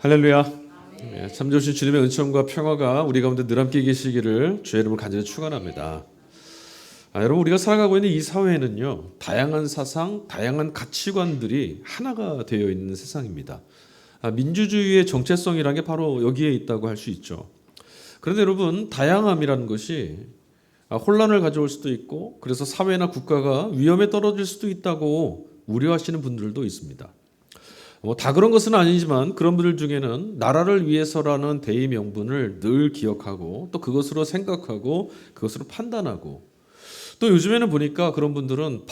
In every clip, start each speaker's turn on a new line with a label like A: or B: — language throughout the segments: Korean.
A: 할렐루야. 참 좋으신 주님의 은총과 평화가 우리 가운데 늘 함께 계시기를 주의 이름으로 간절히 축원합니다. 여러분, 우리가 살아가고 있는 이 사회는요, 다양한 사상, 다양한 가치관들이 하나가 되어 있는 세상입니다. 민주주의의 정체성이라는 게 바로 여기에 있다고 할 수 있죠. 그런데 여러분, 다양함이라는 것이 혼란을 가져올 수도 있고, 그래서 사회나 국가가 위험에 떨어질 수도 있다고 우려하시는 분들도 있습니다. 다 그런 것은 아니지만 그런 분들 중에는 나라를 위해서라는 대의 명분을 늘 기억하고 또 그것으로 생각하고 그것으로 판단하고, 또 요즘에는 보니까 그런 분들은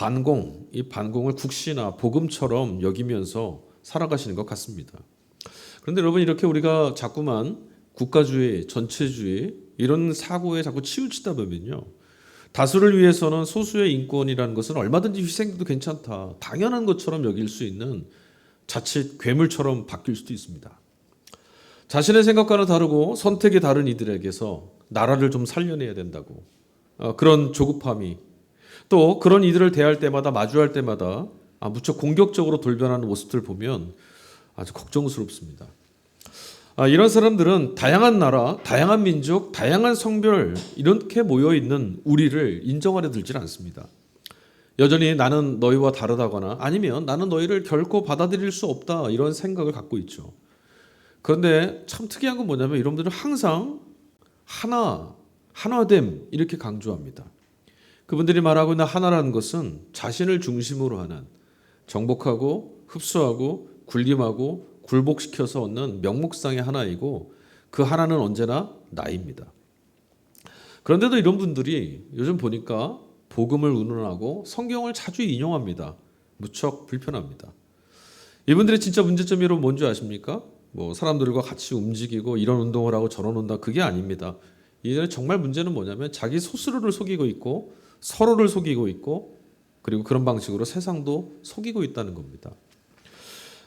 A: 이 반공을 국시나 복음처럼 여기면서 살아가시는 것 같습니다. 그런데 여러분, 이렇게 우리가 자꾸만 국가주의, 전체주의 이런 사고에 자꾸 치우치다 보면요, 다수를 위해서는 소수의 인권이라는 것은 얼마든지 희생도 괜찮다, 당연한 것처럼 여길 수 있는 자칫 괴물처럼 바뀔 수도 있습니다. 자신의 생각과는 다르고 선택이 다른 이들에게서 나라를 좀 살려내야 된다고, 그런 조급함이, 또 그런 이들을 대할 때마다, 마주할 때마다 무척 공격적으로 돌변하는 모습들을 보면 아주 걱정스럽습니다. 이런 사람들은 다양한 나라, 다양한 민족, 다양한 성별 이렇게 모여있는 우리를 인정하려 들질 않습니다. 여전히 나는 너희와 다르다거나 아니면 나는 너희를 결코 받아들일 수 없다, 이런 생각을 갖고 있죠. 그런데 참 특이한 건 뭐냐면 여러분들은 항상 하나됨 이렇게 강조합니다. 그분들이 말하고 있는 하나라는 것은 자신을 중심으로 하는, 정복하고 흡수하고 군림하고 굴복시켜서 얻는 명목상의 하나이고, 그 하나는 언제나 나입니다. 그런데도 이런 분들이 요즘 보니까 복음을 운운하고 성경을 자주 인용합니다. 무척 불편합니다. 이분들의 진짜 문제점이 여러분 뭔지 아십니까? 사람들과 같이 움직이고 이런 운동을 하고 저런 운동, 그게 아닙니다. 이들의 정말 문제는 뭐냐면 자기 스스로를 속이고 있고 서로를 속이고 있고, 그리고 그런 방식으로 세상도 속이고 있다는 겁니다.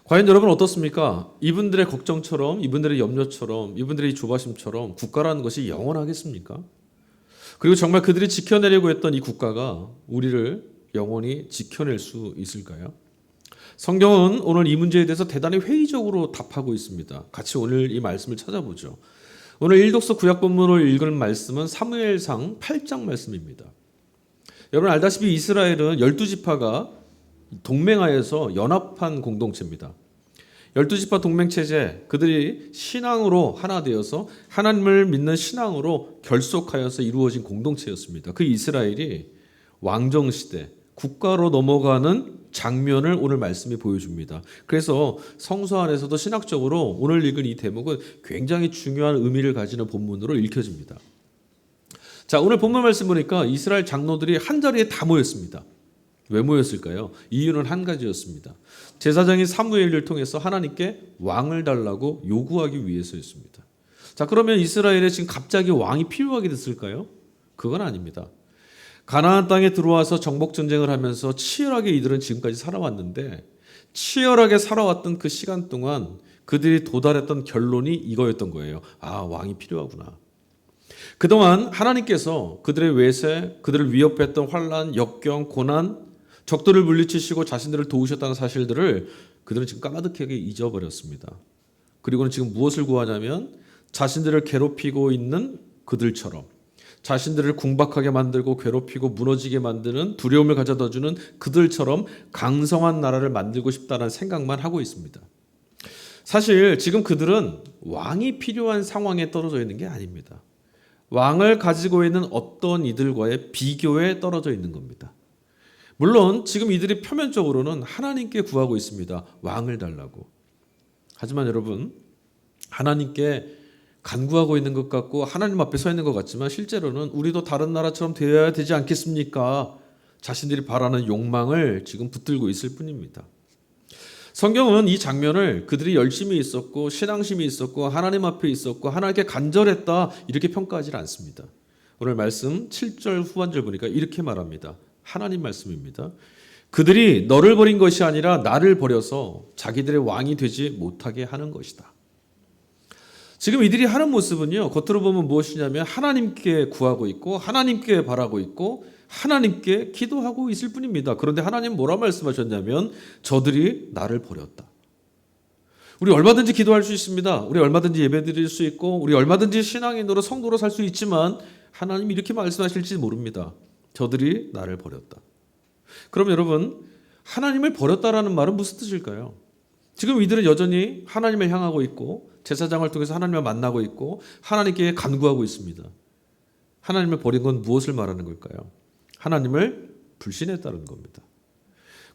A: 과연 여러분 어떻습니까? 이분들의 걱정처럼, 이분들의 염려처럼, 이분들의 조바심처럼 국가라는 것이 영원하겠습니까? 그리고 정말 그들이 지켜내려고 했던 이 국가가 우리를 영원히 지켜낼 수 있을까요? 성경은 오늘 이 문제에 대해서 대단히 회의적으로 답하고 있습니다. 같이 오늘 이 말씀을 찾아보죠. 오늘 일독서 구약 본문으로 읽을 말씀은 사무엘상 8장 말씀입니다. 여러분 알다시피 이스라엘은 12지파가 동맹하여서 연합한 공동체입니다. 12지파 동맹체제, 그들이 신앙으로 하나 되어서 하나님을 믿는 신앙으로 결속하여서 이루어진 공동체였습니다. 그 이스라엘이 왕정시대, 국가로 넘어가는 장면을 오늘 말씀이 보여줍니다. 그래서 성서 안에서도 신학적으로 오늘 읽은 이 대목은 굉장히 중요한 의미를 가지는 본문으로 읽혀집니다. 자, 오늘 본문 말씀 보니까 이스라엘 장로들이 한 자리에 다 모였습니다. 왜 모였을까요? 이유는 한 가지였습니다. 제사장인 사무엘을 통해서 하나님께 왕을 달라고 요구하기 위해서였습니다. 자, 그러면 이스라엘에 지금 갑자기 왕이 필요하게 됐을까요? 그건 아닙니다. 가나안 땅에 들어와서 정복 전쟁을 하면서 치열하게 이들은 지금까지 살아왔는데, 치열하게 살아왔던 그 시간 동안 그들이 도달했던 결론이 이거였던 거예요. 왕이 필요하구나. 그동안 하나님께서 그들의 외세, 그들을 위협했던 환난, 역경, 고난, 적들을 물리치시고 자신들을 도우셨다는 사실들을 그들은 지금 까마득하게 잊어버렸습니다. 그리고는 지금 무엇을 구하냐면 자신들을 괴롭히고 있는 그들처럼, 자신들을 궁박하게 만들고 괴롭히고 무너지게 만드는, 두려움을 가져다주는 그들처럼 강성한 나라를 만들고 싶다는 생각만 하고 있습니다. 사실 지금 그들은 왕이 필요한 상황에 떨어져 있는 게 아닙니다. 왕을 가지고 있는 어떤 이들과의 비교에 떨어져 있는 겁니다. 물론 지금 이들이 표면적으로는 하나님께 구하고 있습니다. 왕을 달라고. 하지만 여러분, 하나님께 간구하고 있는 것 같고 하나님 앞에 서 있는 것 같지만 실제로는 우리도 다른 나라처럼 되어야 되지 않겠습니까? 자신들이 바라는 욕망을 지금 붙들고 있을 뿐입니다. 성경은 이 장면을 그들이 열심히 있었고 신앙심이 있었고 하나님 앞에 있었고 하나님께 간절했다, 이렇게 평가하지 않습니다. 오늘 말씀 7절 후반절 보니까 이렇게 말합니다. 하나님 말씀입니다. 그들이 너를 버린 것이 아니라 나를 버려서 자기들의 왕이 되지 못하게 하는 것이다. 지금 이들이 하는 모습은요, 겉으로 보면 무엇이냐면 하나님께 구하고 있고 하나님께 바라고 있고 하나님께 기도하고 있을 뿐입니다. 그런데 하나님 뭐라 말씀하셨냐면 저들이 나를 버렸다. 우리 얼마든지 기도할 수 있습니다. 우리 얼마든지 예배드릴 수 있고 우리 얼마든지 신앙인으로 성도로 살 수 있지만 하나님이 이렇게 말씀하실지 모릅니다. 저들이 나를 버렸다. 그럼 여러분, 하나님을 버렸다라는 말은 무슨 뜻일까요? 지금 이들은 여전히 하나님을 향하고 있고 제사장을 통해서 하나님을 만나고 있고 하나님께 간구하고 있습니다. 하나님을 버린 건 무엇을 말하는 걸까요? 하나님을 불신했다는 겁니다.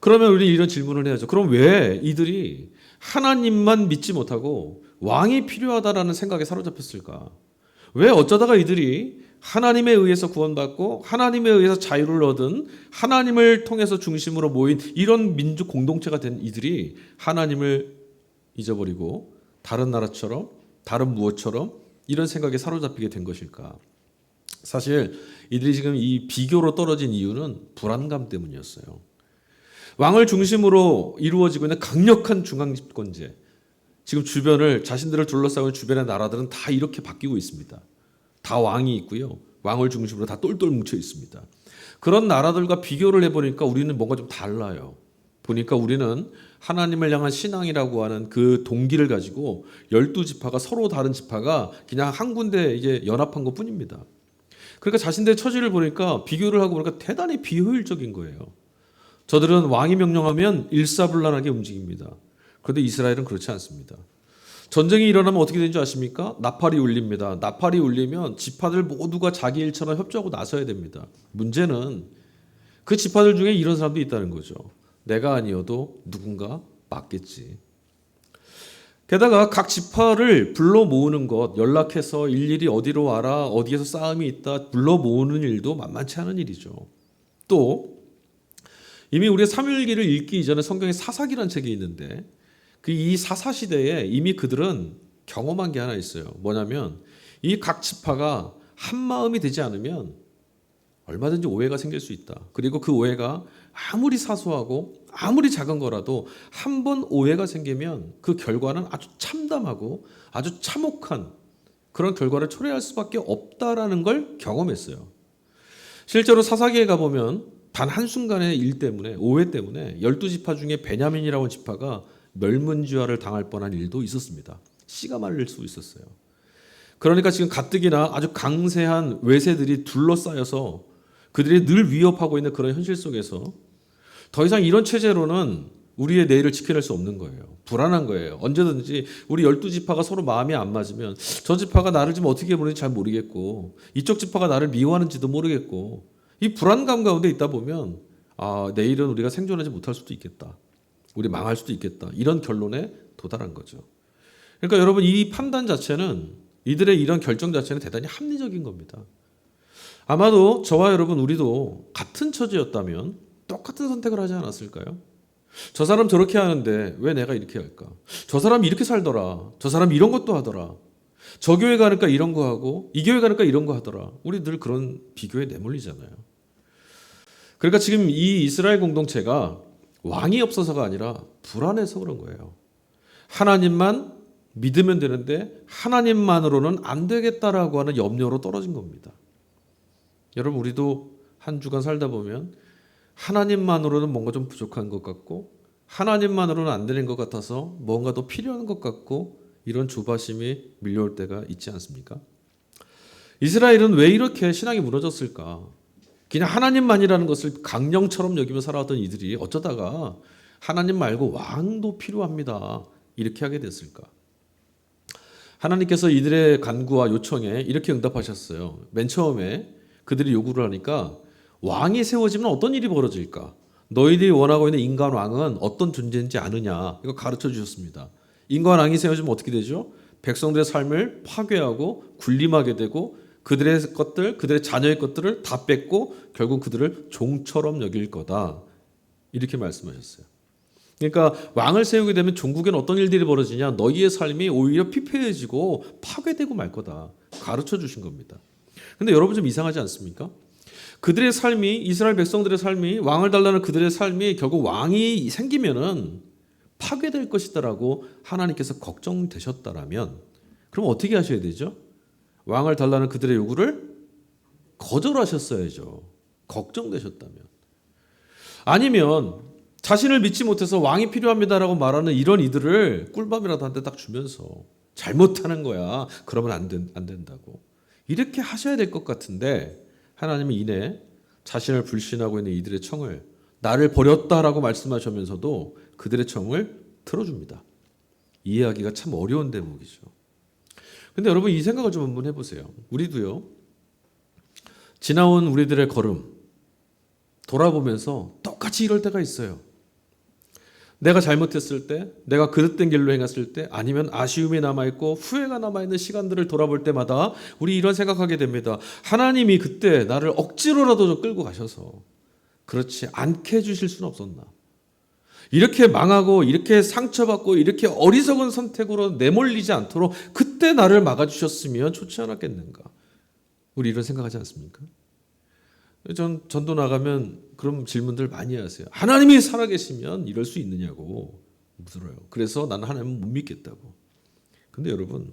A: 그러면 우리는 이런 질문을 해야죠. 그럼 왜 이들이 하나님만 믿지 못하고 왕이 필요하다라는 생각에 사로잡혔을까? 왜 어쩌다가 이들이 하나님에 의해서 구원받고 하나님에 의해서 자유를 얻은 하나님을 통해서 중심으로 모인 이런 민족 공동체가 된 이들이 하나님을 잊어버리고 다른 나라처럼 다른 무엇처럼 이런 생각에 사로잡히게 된 것일까? 사실 이들이 지금 이 비교로 떨어진 이유는 불안감 때문이었어요. 왕을 중심으로 이루어지고 있는 강력한 중앙 집권제, 지금 주변을 자신들을 둘러싸고 있는 주변의 나라들은 다 이렇게 바뀌고 있습니다. 다 왕이 있고요. 왕을 중심으로 다 똘똘 뭉쳐 있습니다. 그런 나라들과 비교를 해보니까 우리는 뭔가 좀 달라요. 보니까 우리는 하나님을 향한 신앙이라고 하는 그 동기를 가지고 12지파가 서로 다른 지파가 그냥 한 군데 이제 연합한 것 뿐입니다. 그러니까 자신들의 처지를 보니까 비교를 하고 보니까 대단히 비효율적인 거예요. 저들은 왕이 명령하면 일사불란하게 움직입니다. 그런데 이스라엘은 그렇지 않습니다. 전쟁이 일어나면 어떻게 되는지 아십니까? 나팔이 울립니다. 나팔이 울리면 지파들 모두가 자기 일처럼 협조하고 나서야 됩니다. 문제는 그 지파들 중에 이런 사람도 있다는 거죠. 내가 아니어도 누군가 맞겠지. 게다가 각 지파를 불러 모으는 것, 연락해서 일일이 어디로 와라, 어디에서 싸움이 있다 불러 모으는 일도 만만치 않은 일이죠. 또 이미 우리가 사무엘기를 읽기 이전에 성경에 사사기라는 책이 있는데 이 사사 시대에 이미 그들은 경험한 게 하나 있어요. 뭐냐면 이 각 지파가 한 마음이 되지 않으면 얼마든지 오해가 생길 수 있다. 그리고 그 오해가 아무리 사소하고 아무리 작은 거라도 한 번 오해가 생기면 그 결과는 아주 참담하고 아주 참혹한 그런 결과를 초래할 수밖에 없다라는 걸 경험했어요. 실제로 사사기에 가보면 단 한순간의 일 때문에 오해 때문에 12지파 중에 베냐민이라고 지파가 멸문지화를 당할 뻔한 일도 있었습니다. 씨가 말릴 수 있었어요. 그러니까 지금 가뜩이나 아주 강세한 외세들이 둘러싸여서 그들이 늘 위협하고 있는 그런 현실 속에서 더 이상 이런 체제로는 우리의 내일을 지켜낼 수 없는 거예요. 불안한 거예요. 언제든지 우리 12지파가 서로 마음이 안 맞으면 저 지파가 나를 지금 어떻게 보는지 잘 모르겠고 이쪽 지파가 나를 미워하는지도 모르겠고 이 불안감 가운데 있다 보면 내일은 우리가 생존하지 못할 수도 있겠다. 우리 망할 수도 있겠다. 이런 결론에 도달한 거죠. 그러니까 여러분 이 판단 자체는 이들의 이런 결정 자체는 대단히 합리적인 겁니다. 아마도 저와 여러분 우리도 같은 처지였다면 똑같은 선택을 하지 않았을까요? 저 사람 저렇게 하는데 왜 내가 이렇게 할까? 저 사람이 이렇게 살더라. 저 사람이 이런 것도 하더라. 저 교회 가니까 이런 거 하고 이 교회 가니까 이런 거 하더라. 우리 늘 그런 비교에 내몰리잖아요. 그러니까 지금 이 이스라엘 공동체가 왕이 없어서가 아니라 불안해서 그런 거예요. 하나님만 믿으면 되는데 하나님만으로는 안 되겠다라고 하는 염려로 떨어진 겁니다. 여러분 우리도 한 주간 살다 보면 하나님만으로는 뭔가 좀 부족한 것 같고 하나님만으로는 안 되는 것 같아서 뭔가 더 필요한 것 같고 이런 조바심이 밀려올 때가 있지 않습니까? 이스라엘은 왜 이렇게 신앙이 무너졌을까? 그냥 하나님만이라는 것을 강령처럼 여기며 살아왔던 이들이 어쩌다가 하나님 말고 왕도 필요합니다. 이렇게 하게 됐을까? 하나님께서 이들의 간구와 요청에 이렇게 응답하셨어요. 맨 처음에 그들이 요구를 하니까 왕이 세워지면 어떤 일이 벌어질까? 너희들이 원하고 있는 인간 왕은 어떤 존재인지 아느냐? 이거 가르쳐 주셨습니다. 인간 왕이 세워지면 어떻게 되죠? 백성들의 삶을 파괴하고 군림하게 되고 그들의 것들, 그들의 자녀의 것들을 다 뺏고 결국 그들을 종처럼 여길 거다. 이렇게 말씀하셨어요. 그러니까 왕을 세우게 되면 종국에는 어떤 일들이 벌어지냐? 너희의 삶이 오히려 피폐해지고 파괴되고 말 거다. 가르쳐 주신 겁니다. 근데 여러분 좀 이상하지 않습니까? 그들의 삶이 이스라엘 백성들의 삶이 왕을 달라는 그들의 삶이 결국 왕이 생기면은 파괴될 것이다라고 하나님께서 걱정되셨다라면 그럼 어떻게 하셔야 되죠? 왕을 달라는 그들의 요구를 거절하셨어야죠. 걱정되셨다면. 아니면 자신을 믿지 못해서 왕이 필요합니다라고 말하는 이런 이들을 꿀밤이라도 한 대 딱 주면서 잘못하는 거야. 그러면 안 된다고. 이렇게 하셔야 될 것 같은데 하나님은 이내 자신을 불신하고 있는 이들의 청을 나를 버렸다라고 말씀하시면서도 그들의 청을 들어줍니다. 이해하기가 참 어려운 대목이죠. 근데 여러분 이 생각을 좀 한번 해보세요. 우리도요. 지나온 우리들의 걸음 돌아보면서 똑같이 이럴 때가 있어요. 내가 잘못했을 때, 내가 그릇된 길로 행했을 때, 아니면 아쉬움이 남아있고 후회가 남아있는 시간들을 돌아볼 때마다 우리 이런 생각하게 됩니다. 하나님이 그때 나를 억지로라도 끌고 가셔서 그렇지 않게 해주실 수는 없었나. 이렇게 망하고 이렇게 상처받고 이렇게 어리석은 선택으로 내몰리지 않도록 그때 나를 막아주셨으면 좋지 않았겠는가. 우리 이런 생각하지 않습니까? 전 전도 나가면 그런 질문들 많이 하세요. 하나님이 살아계시면 이럴 수 있느냐고 물어요. 그래서 나는 하나님은 못 믿겠다고. 근데 여러분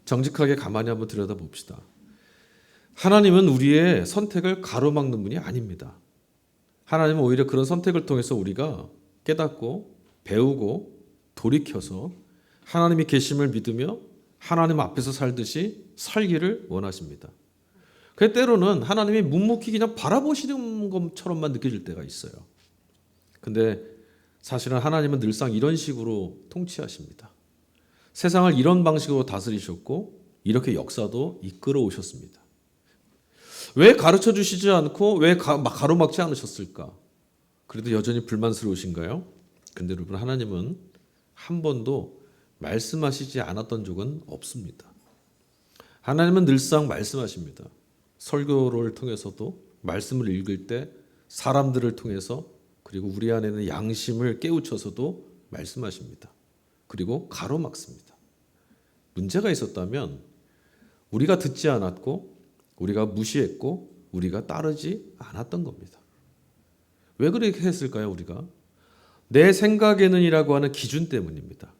A: 정직하게 가만히 한번 들여다봅시다. 하나님은 우리의 선택을 가로막는 분이 아닙니다. 하나님은 오히려 그런 선택을 통해서 우리가 깨닫고 배우고 돌이켜서 하나님의 계심을 믿으며 하나님 앞에서 살듯이 살기를 원하십니다. 그 때로는 하나님이 묵묵히 그냥 바라보시는 것처럼만 느껴질 때가 있어요. 근데 사실은 하나님은 늘상 이런 식으로 통치하십니다. 세상을 이런 방식으로 다스리셨고 이렇게 역사도 이끌어 오셨습니다. 왜 가르쳐 주시지 않고 왜 가로막지 않으셨을까? 그래도 여전히 불만스러우신가요? 근데 여러분 하나님은 한 번도 말씀하시지 않았던 적은 없습니다. 하나님은 늘상 말씀하십니다. 설교를 통해서도 말씀을 읽을 때 사람들을 통해서 그리고 우리 안에는 양심을 깨우쳐서도 말씀하십니다. 그리고 가로막습니다. 문제가 있었다면 우리가 듣지 않았고 우리가 무시했고 우리가 따르지 않았던 겁니다. 왜 그렇게 했을까요? 우리가 내 생각에는이라고 하는 기준 때문입니다.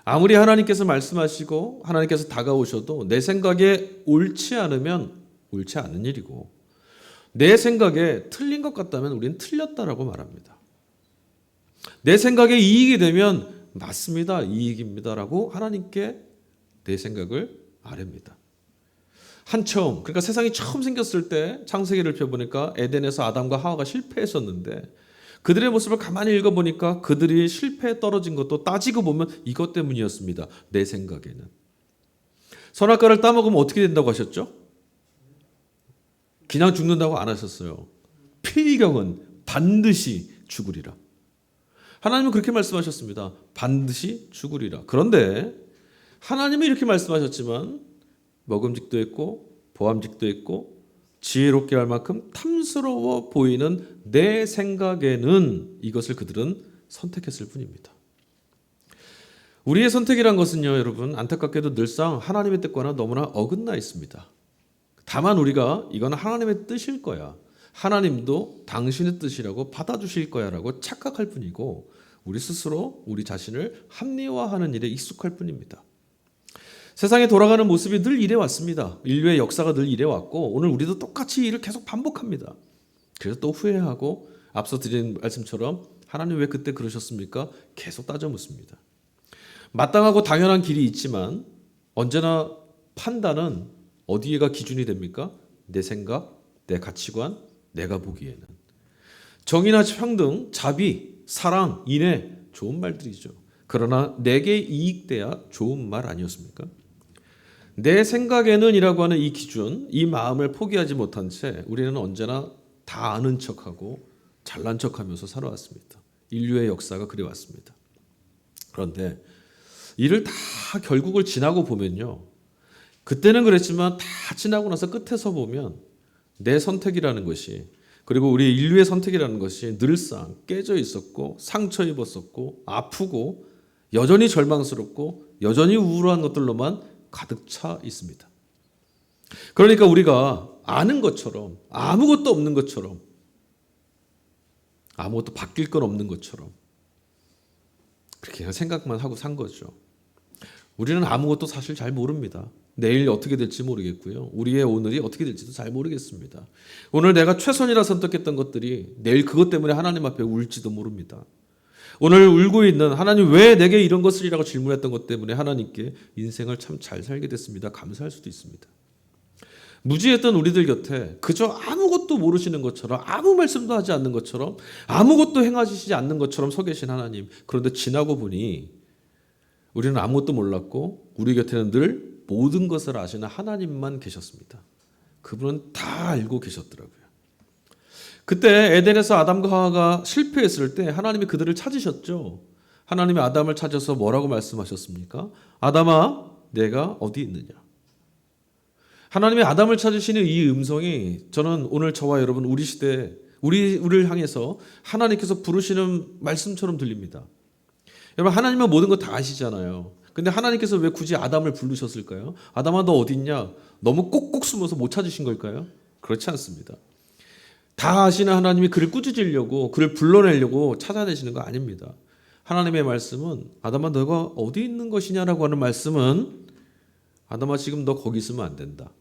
A: 아무리 하나님께서 말씀하시고 하나님께서 다가오셔도 내 생각에 옳지 않으면 옳지 않은 일이고 내 생각에 틀린 것 같다면 우리는 틀렸다라고 말합니다. 내 생각에 이익이 되면 맞습니다. 이익입니다라고 하나님께 내 생각을 아뢰입니다. 그러니까 세상이 처음 생겼을 때 창세기를 펴보니까 에덴에서 아담과 하와가 실패했었는데 그들의 모습을 가만히 읽어보니까 그들이 실패에 떨어진 것도 따지고 보면 이것 때문이었습니다. 내 생각에는. 선악과를 따먹으면 어떻게 된다고 하셨죠? 그냥 죽는다고 안 하셨어요. 필경은 반드시 죽으리라. 하나님은 그렇게 말씀하셨습니다. 반드시 죽으리라. 그런데 하나님은 이렇게 말씀하셨지만 먹음직도 했고 보암직도 했고 지혜롭게 할 만큼 탐스러워 보이는 내 생각에는 이것을 그들은 선택했을 뿐입니다. 우리의 선택이란 것은요, 여러분 안타깝게도 늘상 하나님의 뜻과는 너무나 어긋나 있습니다. 다만 우리가 이건 하나님의 뜻일 거야. 하나님도 당신의 뜻이라고 받아주실 거야라고 착각할 뿐이고 우리 스스로 우리 자신을 합리화하는 일에 익숙할 뿐입니다. 세상에 돌아가는 모습이 늘 이래 왔습니다. 인류의 역사가 늘 이래 왔고 오늘 우리도 똑같이 일을 계속 반복합니다. 그래서 또 후회하고 앞서 드린 말씀처럼 하나님 왜 그때 그러셨습니까? 계속 따져 묻습니다. 마땅하고 당연한 길이 있지만 언제나 판단은 어디에가 기준이 됩니까? 내 생각, 내 가치관, 내가 보기에는. 정의나 평등, 자비, 사랑, 인애 좋은 말들이죠. 그러나 내게 이익돼야 좋은 말 아니었습니까? 내 생각에는 이라고 하는 이 기준, 이 마음을 포기하지 못한 채 우리는 언제나 다 아는 척하고 잘난 척하면서 살아왔습니다. 인류의 역사가 그래 왔습니다. 그런데 이를 다 결국을 지나고 보면요. 그때는 그랬지만 다 지나고 나서 끝에서 보면 내 선택이라는 것이 그리고 우리 인류의 선택이라는 것이 늘상 깨져 있었고 상처 입었었고 아프고 여전히 절망스럽고 여전히 우울한 것들로만 가득 차 있습니다. 그러니까 우리가 아는 것처럼 아무것도 없는 것처럼 아무것도 바뀔 건 없는 것처럼 그렇게 생각만 하고 산 거죠. 우리는 아무것도 사실 잘 모릅니다. 내일 어떻게 될지 모르겠고요. 우리의 오늘이 어떻게 될지도 잘 모르겠습니다. 오늘 내가 최선이라 선택했던 것들이 내일 그것 때문에 하나님 앞에 울지도 모릅니다. 오늘 울고 있는 하나님 왜 내게 이런 것을이라고 질문했던 것 때문에 하나님께 인생을 참 잘 살게 됐습니다. 감사할 수도 있습니다. 무지했던 우리들 곁에 그저 아무것도 모르시는 것처럼 아무 말씀도 하지 않는 것처럼 아무것도 행하시지 않는 것처럼 서 계신 하나님. 그런데 지나고 보니 우리는 아무것도 몰랐고 우리 곁에는 늘 모든 것을 아시는 하나님만 계셨습니다. 그분은 다 알고 계셨더라고요. 그때 에덴에서 아담과 하와가 실패했을 때 하나님이 그들을 찾으셨죠. 하나님이 아담을 찾아서 뭐라고 말씀하셨습니까? 아담아, 내가 어디 있느냐? 하나님이 아담을 찾으시는 이 음성이 저는 오늘 저와 여러분 우리 시대 우리를 향해서 하나님께서 부르시는 말씀처럼 들립니다. 여러분 하나님은 모든 거 다 아시잖아요. 근데 하나님께서 왜 굳이 아담을 부르셨을까요? 아담아 너 어디 있냐? 너무 꼭꼭 숨어서 못 찾으신 걸까요? 그렇지 않습니다. 다 아시는 하나님이 그를 꾸짖으려고 그를 불러내려고 찾아내시는 거 아닙니다. 하나님의 말씀은 아담아 너가 어디 있는 것이냐라고 하는 말씀은 아담아 지금 너 거기 있으면 안 된다.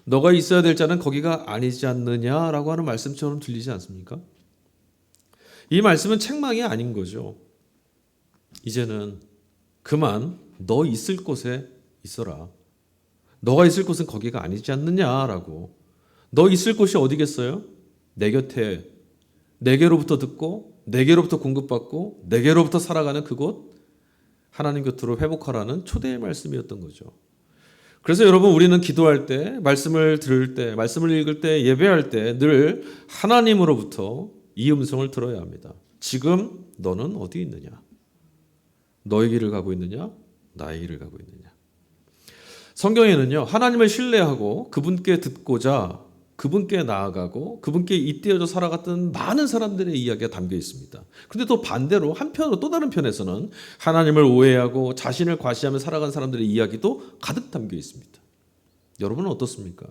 A: 너가 있어야 될 자는 거기가 아니지 않느냐라고 하는 말씀처럼 들리지 않습니까? 이 말씀은 책망이 아닌 거죠. 이제는 그만 너 있을 곳에 있어라. 너가 있을 곳은 거기가 아니지 않느냐라고. 너 있을 곳이 어디겠어요? 내 곁에 내게로부터 듣고 내게로부터 공급받고 내게로부터 살아가는 그곳 하나님 곁으로 회복하라는 초대의 말씀이었던 거죠. 그래서 여러분 우리는 기도할 때 말씀을 들을 때 말씀을 읽을 때 예배할 때 늘 하나님으로부터 이 음성을 들어야 합니다. 지금 너는 어디 있느냐? 너의 길을 가고 있느냐? 나의 길을 가고 있느냐? 성경에는요 하나님을 신뢰하고 그분께 듣고자 그분께 나아가고 그분께 잇대어져 살아갔던 많은 사람들의 이야기가 담겨 있습니다. 그런데 또 반대로 한편으로 또 다른 편에서는 하나님을 오해하고 자신을 과시하며 살아간 사람들의 이야기도 가득 담겨 있습니다. 여러분은 어떻습니까?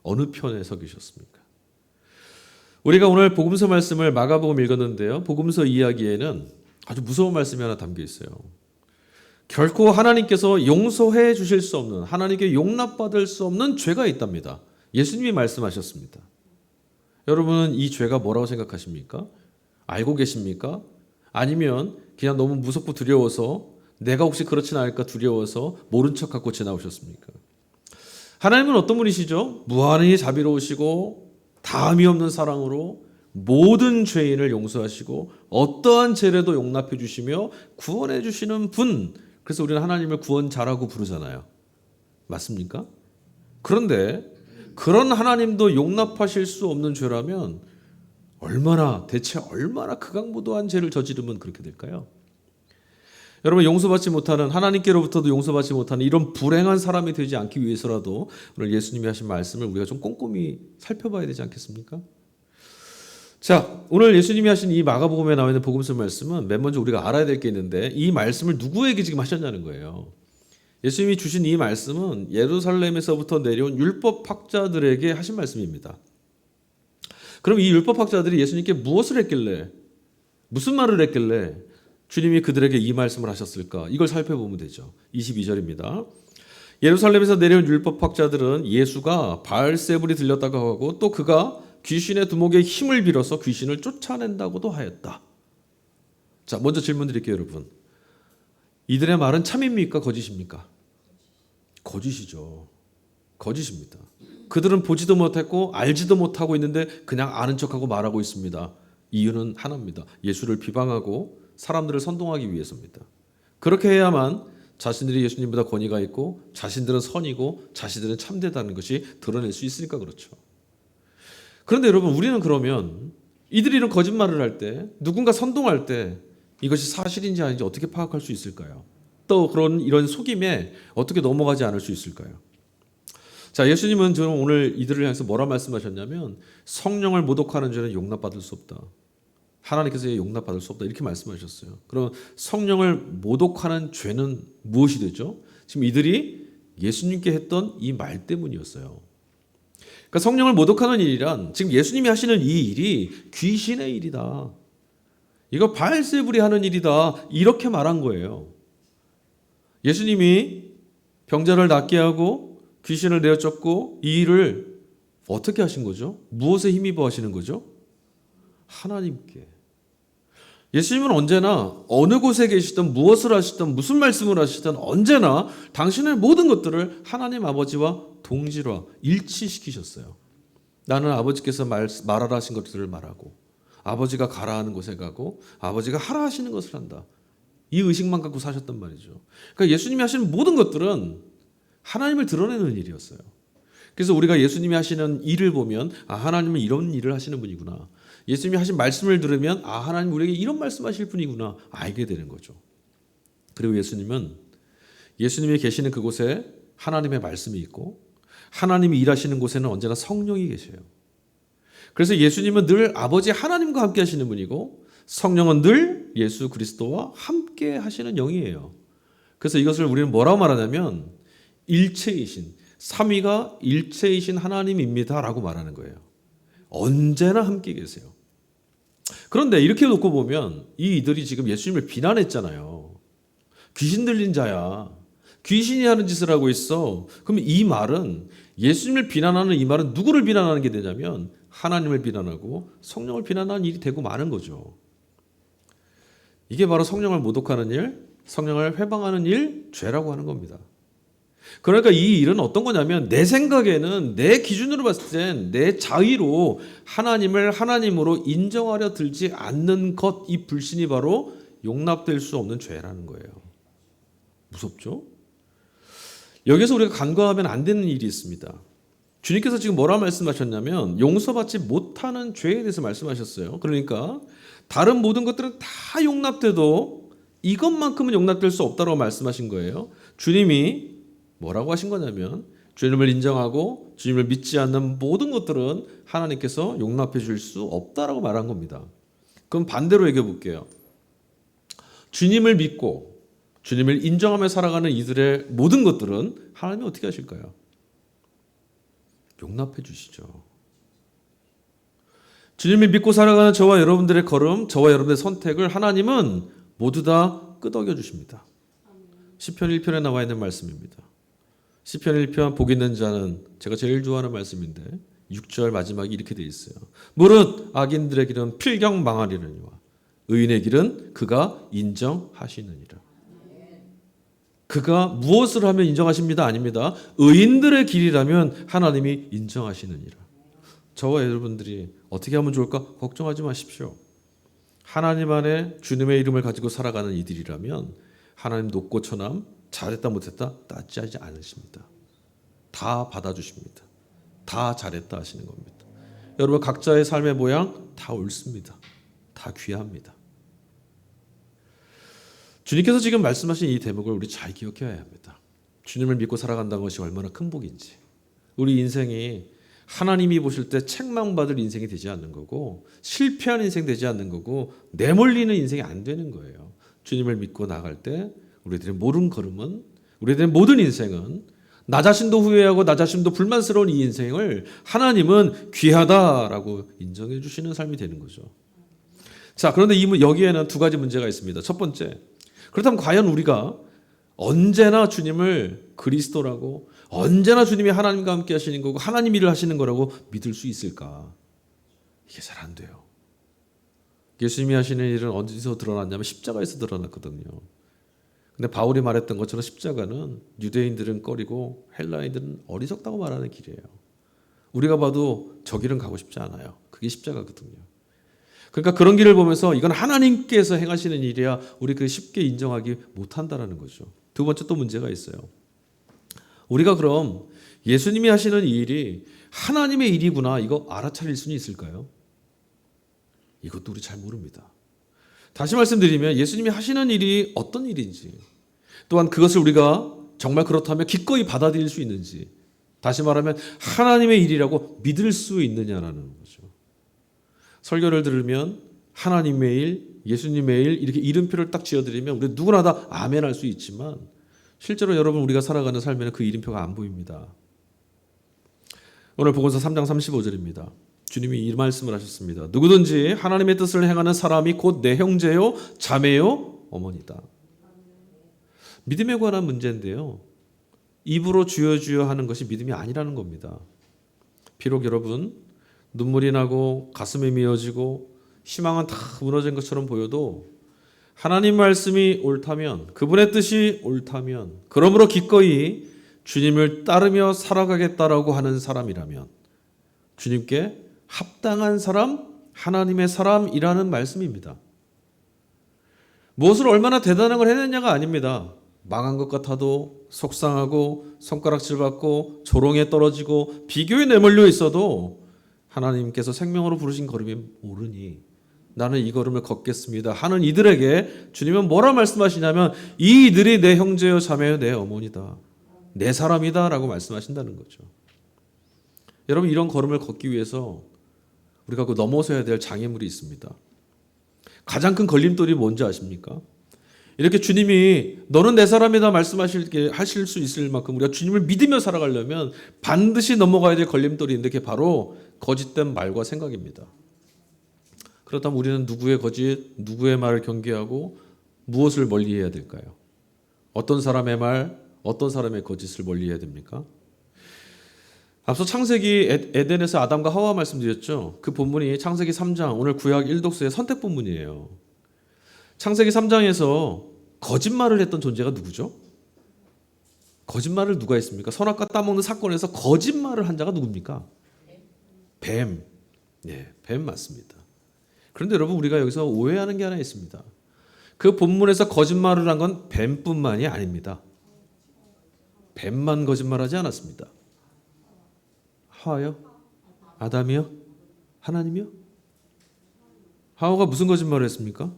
A: 어느 편에 서 계셨습니까? 우리가 오늘 복음서 말씀을 마가복음 읽었는데요. 복음서 이야기에는 아주 무서운 말씀이 하나 담겨 있어요. 결코 하나님께서 용서해 주실 수 없는 하나님께 용납받을 수 없는 죄가 있답니다. 예수님이 말씀하셨습니다. 여러분은 이 죄가 뭐라고 생각하십니까? 알고 계십니까? 아니면 그냥 너무 무섭고 두려워서 내가 혹시 그렇진 않을까 두려워서 모른 척하고 지나오셨습니까? 하나님은 어떤 분이시죠? 무한히 자비로우시고 다함이 없는 사랑으로 모든 죄인을 용서하시고 어떠한 죄라도 용납해 주시며 구원해 주시는 분. 그래서 우리는 하나님을 구원자라고 부르잖아요. 맞습니까? 그런데 그런 하나님도 용납하실 수 없는 죄라면 대체 얼마나 극악무도한 죄를 저지르면 그렇게 될까요? 여러분 용서받지 못하는 하나님께로부터도 용서받지 못하는 이런 불행한 사람이 되지 않기 위해서라도 오늘 예수님이 하신 말씀을 우리가 좀 꼼꼼히 살펴봐야 되지 않겠습니까? 자, 오늘 예수님이 하신 이 마가복음에 나와 있는 복음서 말씀은 맨 먼저 우리가 알아야 될 게 있는데 이 말씀을 누구에게 지금 하셨냐는 거예요. 예수님이 주신 이 말씀은 예루살렘에서부터 내려온 율법학자들에게 하신 말씀입니다. 그럼 이 율법학자들이 예수님께 무엇을 했길래 무슨 말을 했길래 주님이 그들에게 이 말씀을 하셨을까? 이걸 살펴보면 되죠. 22절입니다. 예루살렘에서 내려온 율법학자들은 예수가 바알세불이 들렸다고 하고 또 그가 귀신의 두목에 힘을 빌어서 귀신을 쫓아낸다고도 하였다. 자, 먼저 질문 드릴게요, 여러분. 이들의 말은 참입니까? 거짓입니까? 거짓이죠. 거짓입니다. 그들은 보지도 못했고 알지도 못하고 있는데 그냥 아는 척하고 말하고 있습니다. 이유는 하나입니다. 예수를 비방하고 사람들을 선동하기 위해서입니다. 그렇게 해야만 자신들이 예수님보다 권위가 있고 자신들은 선이고 자신들은 참되다는 것이 드러낼 수 있으니까 그렇죠. 그런데 여러분 우리는 그러면 이들이 이런 거짓말을 할 때 누군가 선동할 때 이것이 사실인지 아닌지 어떻게 파악할 수 있을까요? 또 이런 속임에 어떻게 넘어가지 않을 수 있을까요? 자, 예수님은 저는 오늘 이들을 향해서 뭐라 말씀하셨냐면 성령을 모독하는 죄는 용납받을 수 없다. 하나님께서 용납받을 수 없다. 이렇게 말씀하셨어요. 그럼 성령을 모독하는 죄는 무엇이 되죠? 지금 이들이 예수님께 했던 이 말 때문이었어요. 그러니까 성령을 모독하는 일이란 지금 예수님이 하시는 이 일이 귀신의 일이다. 이거 바알세불이 하는 일이다. 이렇게 말한 거예요. 예수님이 병자를 낫게 하고 귀신을 내어쫓고 이 일을 어떻게 하신 거죠? 무엇에 힘입어 하시는 거죠? 하나님께. 예수님은 언제나 어느 곳에 계시든 무엇을 하시든 무슨 말씀을 하시든 언제나 당신의 모든 것들을 하나님 아버지와 동질화, 일치시키셨어요. 나는 아버지께서 말하라 하신 것들을 말하고 아버지가 가라 하는 곳에 가고 아버지가 하라 하시는 것을 한다. 이 의식만 갖고 사셨단 말이죠. 그러니까 예수님이 하시는 모든 것들은 하나님을 드러내는 일이었어요. 그래서 우리가 예수님이 하시는 일을 보면 하나님은 이런 일을 하시는 분이구나. 예수님이 하신 말씀을 들으면 하나님 우리에게 이런 말씀하실 분이구나 알게 되는 거죠. 그리고 예수님이 계시는 그곳에 하나님의 말씀이 있고 하나님이 일하시는 곳에는 언제나 성령이 계셔요. 그래서 예수님은 늘 아버지 하나님과 함께 하시는 분이고 성령은 늘 예수 그리스도와 함께 하시는 영이에요. 그래서 이것을 우리는 뭐라고 말하냐면 일체이신, 삼위가 일체이신 하나님입니다라고 말하는 거예요. 언제나 함께 계세요. 그런데 이렇게 놓고 보면 이들이 지금 예수님을 비난했잖아요. 귀신 들린 자야. 귀신이 하는 짓을 하고 있어. 그럼 이 말은 예수님을 비난하는 이 말은 누구를 비난하는 게 되냐면 하나님을 비난하고 성령을 비난하는 일이 되고 마는 거죠. 이게 바로 성령을 모독하는 일, 성령을 회방하는 일, 죄라고 하는 겁니다. 그러니까 이 일은 어떤 거냐면 내 생각에는 내 기준으로 봤을 땐 내 자의로 하나님을 하나님으로 인정하려 들지 않는 것, 이 불신이 바로 용납될 수 없는 죄라는 거예요. 무섭죠? 여기서 우리가 간과하면 안 되는 일이 있습니다. 주님께서 지금 뭐라 말씀하셨냐면 용서받지 못하는 죄에 대해서 말씀하셨어요. 그러니까 다른 모든 것들은 다 용납돼도 이것만큼은 용납될 수 없다고 말씀하신 거예요. 주님이 뭐라고 하신 거냐면 주님을 인정하고 주님을 믿지 않는 모든 것들은 하나님께서 용납해 줄 수 없다라고 말한 겁니다. 그럼 반대로 얘기해 볼게요. 주님을 믿고 주님을 인정하며 살아가는 이들의 모든 것들은 하나님이 어떻게 하실까요? 용납해 주시죠. 주님을 믿고 살아가는 저와 여러분들의 걸음, 저와 여러분들의 선택을 하나님은 모두 다 끄덕여 주십니다. 시편 1편에 나와 있는 말씀입니다. 시편 1편 복 있는 자는 제가 제일 좋아하는 말씀인데 6절 마지막에 이렇게 되어 있어요. 무릇 악인들의 길은 필경 망하리느니와 의인의 길은 그가 인정하시느니라. 그가 무엇을 하면 인정하십니다? 아닙니다. 의인들의 길이라면 하나님이 인정하시느니라. 저와 여러분들이 어떻게 하면 좋을까? 걱정하지 마십시오. 하나님 안에 주님의 이름을 가지고 살아가는 이들이라면 하나님 높고 처남, 잘했다 못했다 따지지 않으십니다. 다 받아주십니다. 다 잘했다 하시는 겁니다. 여러분 각자의 삶의 모양 다 옳습니다. 다 귀합니다. 주님께서 지금 말씀하신 이 대목을 우리 잘 기억해야 합니다. 주님을 믿고 살아간다는 것이 얼마나 큰 복인지. 우리 인생이 하나님이 보실 때 책망받을 인생이 되지 않는 거고 실패하는 인생 되지 않는 거고 내몰리는 인생이 안 되는 거예요. 주님을 믿고 나갈 때 우리들의 모든 걸음은 우리들의 모든 인생은 나 자신도 후회하고 나 자신도 불만스러운 이 인생을 하나님은 귀하다라고 인정해 주시는 삶이 되는 거죠. 자, 그런데 여기에는 두 가지 문제가 있습니다. 첫 번째, 그렇다면 과연 우리가 언제나 주님을 그리스도라고 언제나 주님이 하나님과 함께 하시는 거고 하나님 일을 하시는 거라고 믿을 수 있을까? 이게 잘 안 돼요. 예수님이 하시는 일은 어디서 드러났냐면 십자가에서 드러났거든요. 근데 바울이 말했던 것처럼 십자가는 유대인들은 꺼리고 헬라인들은 어리석다고 말하는 길이에요. 우리가 봐도 저 길은 가고 싶지 않아요. 그게 십자가거든요. 그러니까 그런 길을 보면서 이건 하나님께서 행하시는 일이야 우리 그 쉽게 인정하기 못한다라는 거죠. 두 번째 또 문제가 있어요. 우리가 그럼 예수님이 하시는 이 일이 하나님의 일이구나 이거 알아차릴 수는 있을까요? 이것도 우리 잘 모릅니다. 다시 말씀드리면 예수님이 하시는 일이 어떤 일인지 또한 그것을 우리가 정말 그렇다면 기꺼이 받아들일 수 있는지 다시 말하면 하나님의 일이라고 믿을 수 있느냐라는 거죠. 설교를 들으면 하나님의 일, 예수님의 일 이렇게 이름표를 딱 지어드리면 우리 누구나 다 아멘할 수 있지만 실제로 여러분 우리가 살아가는 삶에는 그 이름표가 안 보입니다. 오늘 복음서 3장 35절입니다. 주님이 이 말씀을 하셨습니다. 누구든지 하나님의 뜻을 행하는 사람이 곧 내 형제요 자매요 어머니다. 믿음에 관한 문제인데요. 입으로 주여 주여 하는 것이 믿음이 아니라는 겁니다. 비록 여러분 눈물이 나고 가슴이 미어지고 희망은 다 무너진 것처럼 보여도 하나님 말씀이 옳다면, 그분의 뜻이 옳다면, 그러므로 기꺼이 주님을 따르며 살아가겠다라고 하는 사람이라면 주님께 합당한 사람, 하나님의 사람이라는 말씀입니다. 무엇을 얼마나 대단한 걸 해냈냐가 아닙니다. 망한 것 같아도 속상하고 손가락질 받고 조롱에 떨어지고 비교에 내몰려 있어도 하나님께서 생명으로 부르신 걸음이 오르니 나는 이 걸음을 걷겠습니다 하는 이들에게 주님은 뭐라 말씀하시냐면 이 이들이 내 형제요 자매요 내 어머니다, 내 사람이다 라고 말씀하신다는 거죠. 여러분, 이런 걸음을 걷기 위해서 우리가 그 넘어서야 될 장애물이 있습니다. 가장 큰 걸림돌이 뭔지 아십니까? 이렇게 주님이 너는 내 사람이다 하실 수 있을 만큼 우리가 주님을 믿으며 살아가려면 반드시 넘어가야 될 걸림돌이 있는데 그게 바로 거짓된 말과 생각입니다. 그렇다면 우리는 누구의 거짓, 누구의 말을 경계하고 무엇을 멀리해야 될까요? 어떤 사람의 말, 어떤 사람의 거짓을 멀리해야 됩니까? 앞서 창세기 에덴에서 아담과 하와 말씀드렸죠. 그 본문이 창세기 3장, 오늘 구약 1독서의 선택 본문이에요. 창세기 3장에서 거짓말을 했던 존재가 누구죠? 거짓말을 누가 했습니까? 선악과 따먹는 사건에서 거짓말을 한 자가 누굽니까? 뱀. 네, 뱀 맞습니다. 그런데 여러분, 우리가 여기서 오해하는 게 하나 있습니다. 그 본문에서 거짓말을 한 건 뱀뿐만이 아닙니다. 뱀만 거짓말하지 않았습니다. 하와요? 아담이요? 하나님이요? 하와가 무슨 거짓말을 했습니까?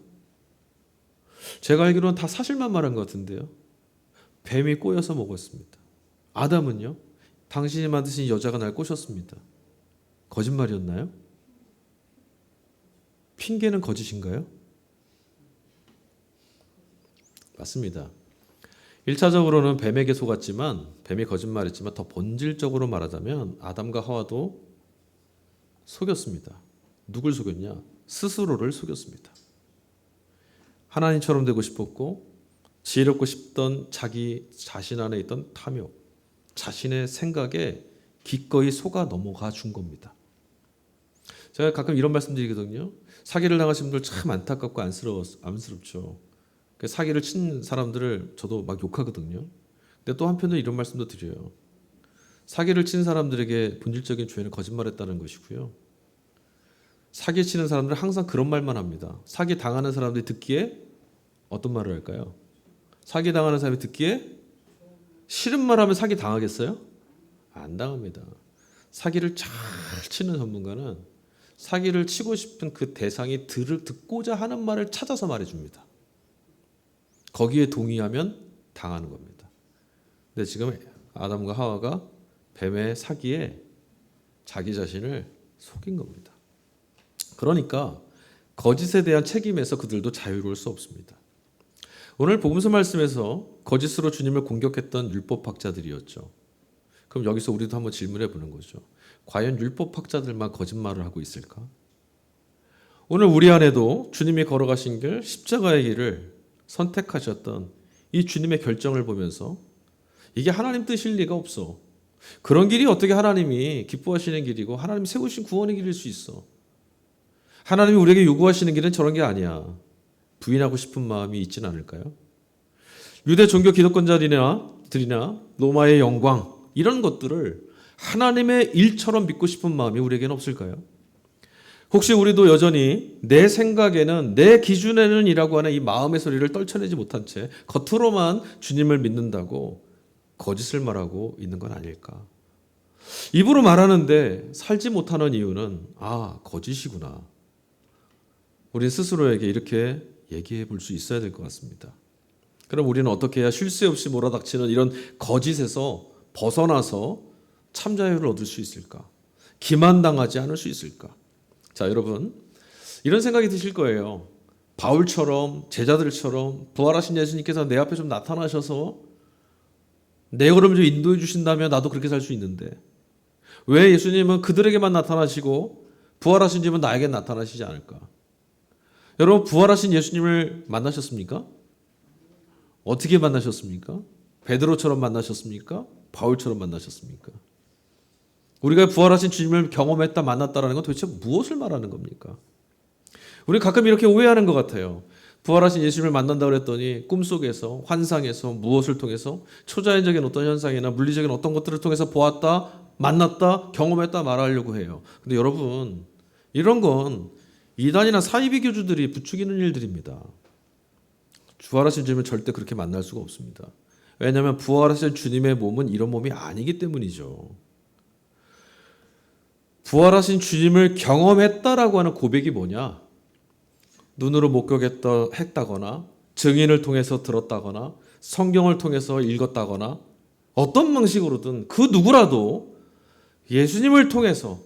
A: 제가 알기로는 다 사실만 말한 것 같은데요. 뱀이 꼬여서 먹었습니다. 아담은요? 당신이 만드신 여자가 날 꼬셨습니다. 거짓말이었나요? 핑계는 거짓인가요? 맞습니다. 1차적으로는 뱀에게 속았지만, 뱀이 거짓말했지만 더 본질적으로 말하자면 아담과 하와도 속였습니다. 누굴 속였냐? 스스로를 속였습니다. 하나님처럼 되고 싶었고 지혜롭고 싶던 자기 자신 안에 있던 탐욕, 자신의 생각에 기꺼이 속아 넘어가 준 겁니다. 제가 가끔 이런 말씀 드리거든요. 사기를 당하신 분들 참 안타깝고 안쓰럽죠. 사기를 친 사람들을 저도 막 욕하거든요. 근데 또 한편으로 이런 말씀도 드려요. 사기를 친 사람들에게 본질적인 죄는 거짓말했다는 것이고요. 사기 치는 사람들은 항상 그런 말만 합니다. 사기 당하는 사람들이 듣기에 어떤 말을 할까요? 사기 당하는 사람이 듣기에 싫은 말 하면 사기 당하겠어요? 안 당합니다. 사기를 잘 치는 전문가는 사기를 치고 싶은 그 대상이 듣고자 하는 말을 찾아서 말해줍니다. 거기에 동의하면 당하는 겁니다. 근데 지금 아담과 하와가 뱀의 사기에 자기 자신을 속인 겁니다. 그러니까 거짓에 대한 책임에서 그들도 자유로울 수 없습니다. 오늘 복음서 말씀에서 거짓으로 주님을 공격했던 율법학자들이었죠. 그럼 여기서 우리도 한번 질문해 보는 거죠. 과연 율법학자들만 거짓말을 하고 있을까? 오늘 우리 안에도 주님이 걸어가신 길, 십자가의 길을 선택하셨던 이 주님의 결정을 보면서 이게 하나님 뜻일 리가 없어. 그런 길이 어떻게 하나님이 기뻐하시는 길이고 하나님 세우신 구원의 길일 수 있어. 하나님이 우리에게 요구하시는 길은 저런 게 아니야. 부인하고 싶은 마음이 있진 않을까요? 유대 종교 기득권자들이나 로마의 영광, 이런 것들을 하나님의 일처럼 믿고 싶은 마음이 우리에게는 없을까요? 혹시 우리도 여전히 내 생각에는, 내 기준에는 이라고 하는 이 마음의 소리를 떨쳐내지 못한 채 겉으로만 주님을 믿는다고 거짓을 말하고 있는 건 아닐까? 입으로 말하는데 살지 못하는 이유는 거짓이구나. 우리 스스로에게 이렇게 얘기해 볼 수 있어야 될 것 같습니다. 그럼 우리는 어떻게 해야 쉴 새 없이 몰아닥치는 이런 거짓에서 벗어나서 참자유를 얻을 수 있을까? 기만당하지 않을 수 있을까? 자, 여러분, 이런 생각이 드실 거예요. 바울처럼, 제자들처럼 부활하신 예수님께서 내 앞에 좀 나타나셔서 내 걸음 좀 인도해 주신다면 나도 그렇게 살 수 있는데 왜 예수님은 그들에게만 나타나시고 부활하신 주님은 나에게 나타나시지 않을까? 여러분, 부활하신 예수님을 만나셨습니까? 어떻게 만나셨습니까? 베드로처럼 만나셨습니까? 바울처럼 만나셨습니까? 우리가 부활하신 주님을 경험했다, 만났다라는 건 도대체 무엇을 말하는 겁니까? 우리 가끔 이렇게 오해하는 것 같아요. 부활하신 예수님을 만난다 그랬더니 꿈속에서, 환상에서, 무엇을 통해서 초자연적인 어떤 현상이나 물리적인 어떤 것들을 통해서 보았다, 만났다, 경험했다 말하려고 해요. 근데 여러분, 이런 건 이단이나 사이비교주들이 부추기는 일들입니다. 부활하신 주님을 절대 그렇게 만날 수가 없습니다. 왜냐하면 부활하신 주님의 몸은 이런 몸이 아니기 때문이죠. 부활하신 주님을 경험했다라고 하는 고백이 뭐냐? 눈으로 목격했다거나 증인을 통해서 들었다거나 성경을 통해서 읽었다거나 어떤 방식으로든 그 누구라도 예수님을 통해서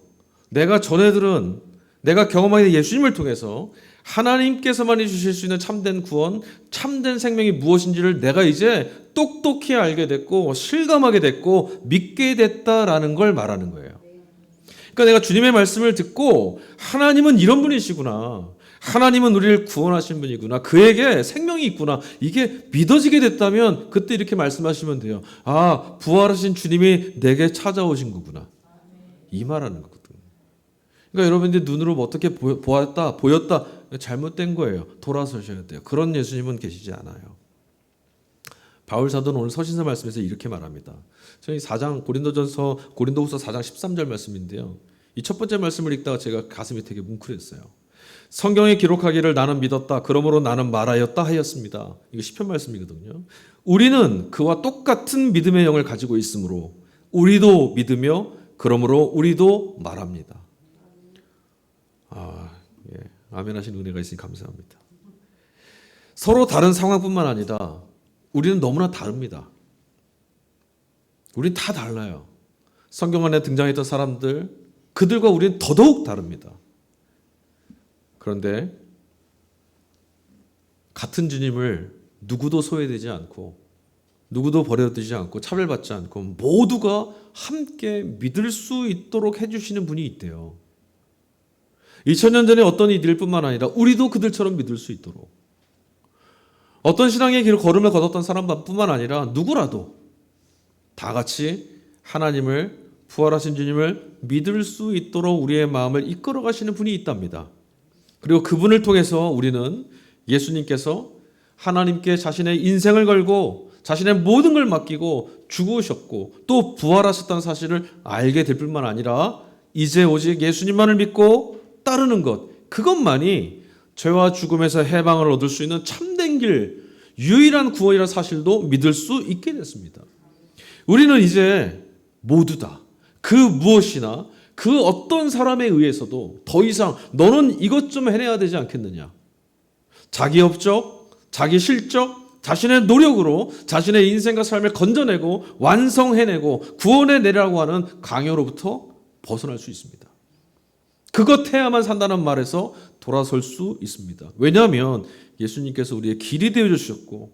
A: 내가 전해 들은 내가 경험하는 예수님을 통해서 하나님께서만이 주실 수 있는 참된 구원, 참된 생명이 무엇인지를 내가 이제 똑똑히 알게 됐고 실감하게 됐고 믿게 됐다라는 걸 말하는 거예요. 그러니까 내가 주님의 말씀을 듣고 하나님은 이런 분이시구나. 하나님은 우리를 구원하신 분이구나. 그에게 생명이 있구나. 이게 믿어지게 됐다면 그때 이렇게 말씀하시면 돼요. 아, 부활하신 주님이 내게 찾아오신 거구나. 이 말하는 거거든요. 그러니까 여러분들 눈으로 어떻게 보였다. 잘못된 거예요. 돌아서셔야 돼요. 그런 예수님은 계시지 않아요. 바울 사도는 오늘 서신서 말씀에서 이렇게 말합니다. 저희 4장 고린도후서 4장 13절 말씀인데요. 이 첫 번째 말씀을 읽다가 제가 가슴이 되게 뭉클했어요. 성경에 기록하기를 나는 믿었다. 그러므로 나는 말하였다 하였습니다. 이거 시편 말씀이거든요. 우리는 그와 똑같은 믿음의 영을 가지고 있으므로 우리도 믿으며 그러므로 우리도 말합니다. 아멘 하신 은혜가 있으니 감사합니다. 서로 다른 상황뿐만 아니라 우리는 너무나 다릅니다. 우린 다 달라요. 성경 안에 등장했던 사람들, 그들과 우리는 더더욱 다릅니다. 그런데 같은 주님을 누구도 소외되지 않고 누구도 버려두지 않고 차별받지 않고 모두가 함께 믿을 수 있도록 해주시는 분이 있대요. 2000년 전에 어떤 이들 뿐만 아니라 우리도 그들처럼 믿을 수 있도록 어떤 신앙의 길을 걸음을 걷었던 사람뿐만 아니라 누구라도 다 같이 하나님을 부활하신 주님을 믿을 수 있도록 우리의 마음을 이끌어 가시는 분이 있답니다. 그리고 그분을 통해서 우리는 예수님께서 하나님께 자신의 인생을 걸고 자신의 모든 걸 맡기고 죽으셨고 또 부활하셨다는 사실을 알게 될 뿐만 아니라 이제 오직 예수님만을 믿고 따르는 것, 그것만이 죄와 죽음에서 해방을 얻을 수 있는 참된 길, 유일한 구원이라는 사실도 믿을 수 있게 됐습니다. 우리는 이제 모두 다 그 무엇이나 그 어떤 사람에 의해서도 더 이상 너는 이것 좀 해내야 되지 않겠느냐. 자기 업적, 자기 실적, 자신의 노력으로 자신의 인생과 삶을 건져내고 완성해내고 구원해내라고 하는 강요로부터 벗어날 수 있습니다. 그것 해야만 산다는 말에서 돌아설 수 있습니다. 왜냐하면 예수님께서 우리의 길이 되어주셨고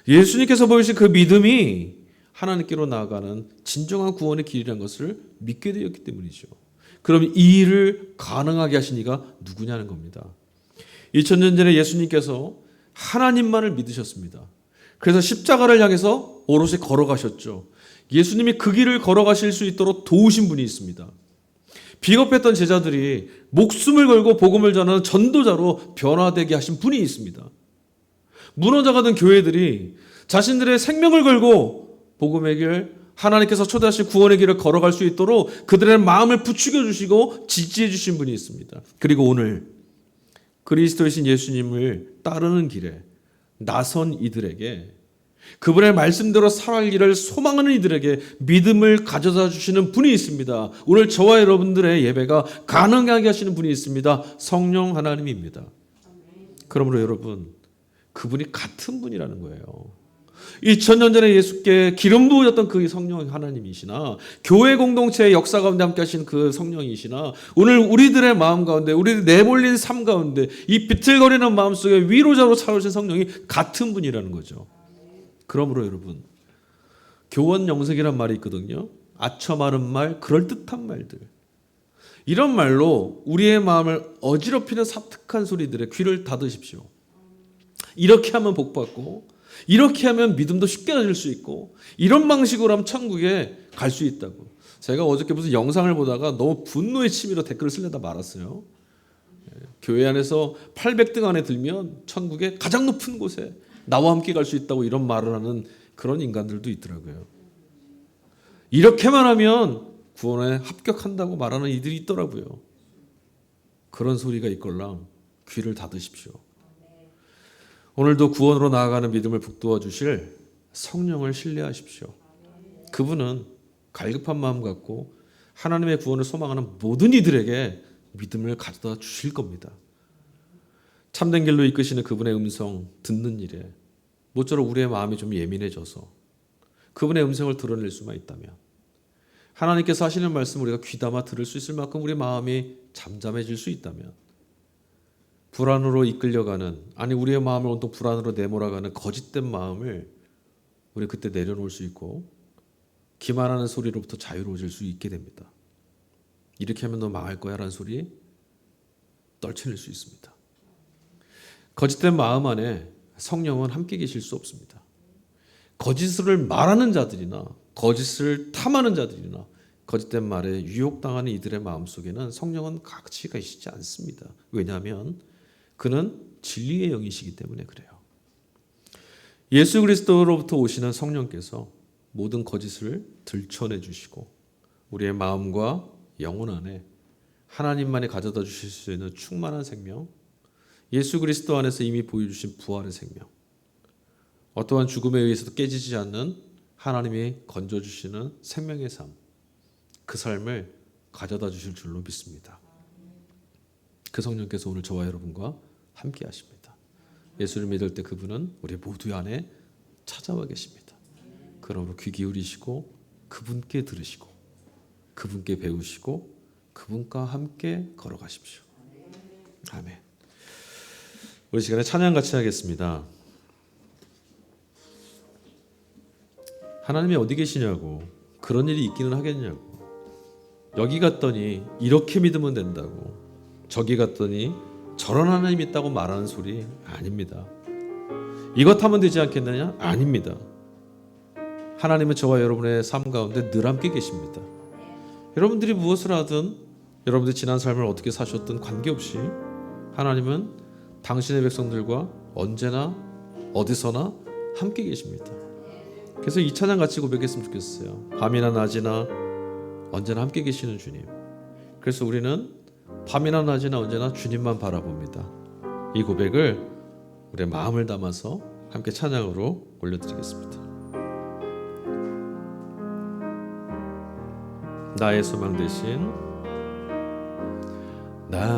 A: 예수님께서 보이신 그 믿음이 하나님께로 나아가는 진정한 구원의 길이라는 것을 믿게 되었기 때문이죠. 그럼 이 일을 가능하게 하신 이가 누구냐는 겁니다. 2000년 전에 예수님께서 하나님만을 믿으셨습니다. 그래서 십자가를 향해서 오롯이 걸어가셨죠. 예수님이 그 길을 걸어가실 수 있도록 도우신 분이 있습니다. 비겁했던 제자들이 목숨을 걸고 복음을 전하는 전도자로 변화되게 하신 분이 있습니다. 무너져가던 교회들이 자신들의 생명을 걸고 복음의 길, 하나님께서 초대하신 구원의 길을 걸어갈 수 있도록 그들의 마음을 부추겨 주시고 지지해 주신 분이 있습니다. 그리고 오늘 그리스도이신 예수님을 따르는 길에 나선 이들에게 그분의 말씀대로 살아가기를 소망하는 이들에게 믿음을 가져다 주시는 분이 있습니다. 오늘 저와 여러분들의 예배가 가능하게 하시는 분이 있습니다. 성령 하나님입니다. 그러므로 여러분, 그분이 같은 분이라는 거예요. 2000년 전에 예수께 기름 부으셨던 그 성령 하나님이시나 교회 공동체의 역사 가운데 함께 하신 그 성령이시나 오늘 우리들의 마음 가운데 우리들 내몰린 삶 가운데 이 비틀거리는 마음속에 위로자로 찾아오신 성령이 같은 분이라는 거죠. 그러므로 여러분, 교원 영색이란 말이 있거든요. 아첨하는 말, 그럴듯한 말들, 이런 말로 우리의 마음을 어지럽히는 사특한 소리들에 귀를 닫으십시오. 이렇게 하면 복받고 이렇게 하면 믿음도 쉽게 가질 수 있고 이런 방식으로 하면 천국에 갈 수 있다고. 제가 어저께 무슨 영상을 보다가 너무 분노의 치밀어 댓글을 쓰려다 말았어요. 교회 안에서 800등 안에 들면 천국의 가장 높은 곳에 나와 함께 갈 수 있다고 이런 말을 하는 그런 인간들도 있더라고요. 이렇게만 하면 구원에 합격한다고 말하는 이들이 있더라고요. 그런 소리가 있걸랑 귀를 닫으십시오. 오늘도 구원으로 나아가는 믿음을 북돋워 주실 성령을 신뢰하십시오. 그분은 갈급한 마음 갖고 하나님의 구원을 소망하는 모든 이들에게 믿음을 가져다 주실 겁니다. 참된 길로 이끄시는 그분의 음성 듣는 일에 모쪼록 우리의 마음이 좀 예민해져서 그분의 음성을 드러낼 수만 있다면, 하나님께서 하시는 말씀 우리가 귀담아 들을 수 있을 만큼 우리 마음이 잠잠해질 수 있다면, 불안으로 이끌려가는, 아니 우리의 마음을 온통 불안으로 내몰아가는 거짓된 마음을 우리 그때 내려놓을 수 있고 기만하는 소리로부터 자유로워질 수 있게 됩니다. 이렇게 하면 너 망할 거야 라는 소리 떨쳐낼 수 있습니다. 거짓된 마음 안에 성령은 함께 계실 수 없습니다. 거짓을 말하는 자들이나 거짓을 탐하는 자들이나 거짓된 말에 유혹당하는 이들의 마음속에는 성령은 같이 계시지 않습니다. 왜냐하면 그는 진리의 영이시기 때문에 그래요. 예수 그리스도로부터 오시는 성령께서 모든 거짓을 들춰내 주시고 우리의 마음과 영혼 안에 하나님만이 가져다 주실 수 있는 충만한 생명, 예수 그리스도 안에서 이미 보여주신 부활의 생명, 어떠한 죽음에 의해서도 깨지지 않는 하나님이 건져주시는 생명의 삶, 그 삶을 가져다 주실 줄로 믿습니다. 그 성령께서 오늘 저와 여러분과 함께 하십니다. 예수를 믿을 때 그분은 우리 모두 안에 찾아와 계십니다. 그러므로 귀 기울이시고 그분께 들으시고 그분께 배우시고 그분과 함께 걸어가십시오. 아멘. 우리 시간에 찬양 같이 하겠습니다. 하나님이 어디 계시냐고, 그런 일이 있기는 하겠냐고, 여기 갔더니 이렇게 믿으면 된다고, 저기 갔더니 저런 하나님이 있다고 말하는 소리 아닙니다. 이것 하면 되지 않겠느냐? 아닙니다. 하나님은 저와 여러분의 삶 가운데 늘 함께 계십니다. 여러분들이 무엇을 하든, 여러분들이 지난 삶을 어떻게 사셨든 관계없이 하나님은 당신의 백성들과 언제나 어디서나 함께 계십니다. 그래서 이 찬양 같이 고백했으면 좋겠어요. 밤이나 낮이나 언제나 함께 계시는 주님. 그래서 우리는 밤이나 낮이나 언제나 주님만 바라봅니다. 이 고백을 우리의 마음을 담아서 함께 찬양으로 올려드리겠습니다. 나의 소망 대신 나